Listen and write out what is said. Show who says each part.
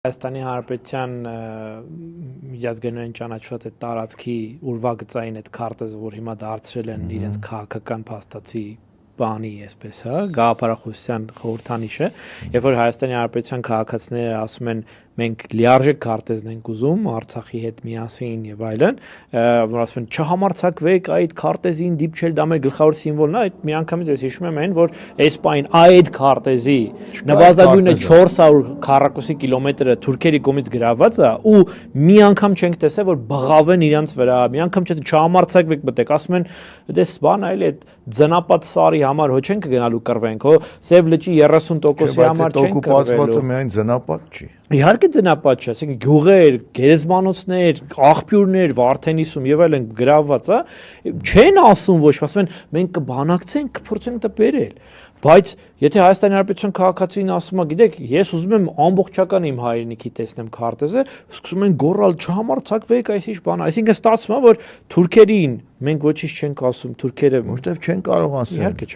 Speaker 1: Հայաստանի Հանրապետության միջազգայինորեն ճանաչված այդ տարածքի ուրվագծային այդ քարտեզը, որ հիմա դարձրել են իրենց քաղաքական փաստացի բանի, այսպես, հա, գաղափարախոսության խորհրդանիշ է, երբ որ Հայաստանի Հանրապետության քաղաքացիները ասում են մենք լիարժեք քարտեզն ենք ուզում Արցախի հետ միասին եւ այլն, որ ասում են չհամարցակվեք այդ քարտեզին դիպչել, դա մեր գլխավոր սիմվոլն է, այդ միանգամից ես հիշում եմ այն, որ այս պայն այդ քարտեզի նվազագույնը 400 քառակուսի կիլոմետրը թուրքերի կողմից գրաված է ու մի անգամ չենք տեսել, որ բղավեն իրանց վրա, մի անգամ չհամարցակվեք մտեք, ասում են դες բան այլ այդ ձնապատ սարի համար հո չենք գնալու կռվենք, հո Սև լճի 30%-ի համար չենք կռվելու։
Speaker 2: Օկուպացվածը միայն ձնապատ չի։
Speaker 1: Իհարկե ձնապատ չէ, ասենք գյուղեր, գերեզմանոցներ, աղբյուրներ, Վարդենիսում եւ այլն գրավված է, չեն ասում ոչ, ասում են մենք կբանակցենք, կփորձենք դա բերել։ Բայց եթե Հայաստանի Հանրապետության քաղաքացին ասում է, գիտեք, ես ուզում եմ ամբողջական իմ հայրենիքի տեսնեմ քարտեզը, սկսում են գոռալ չհամարցակվեք այս ինչ բան, այսինքն ստացվում է, որ թուրքերին մենք ոչինչ չենք ասում, թուրքերը
Speaker 2: որտեվ չեն կարող ասել։
Speaker 1: Իհարկե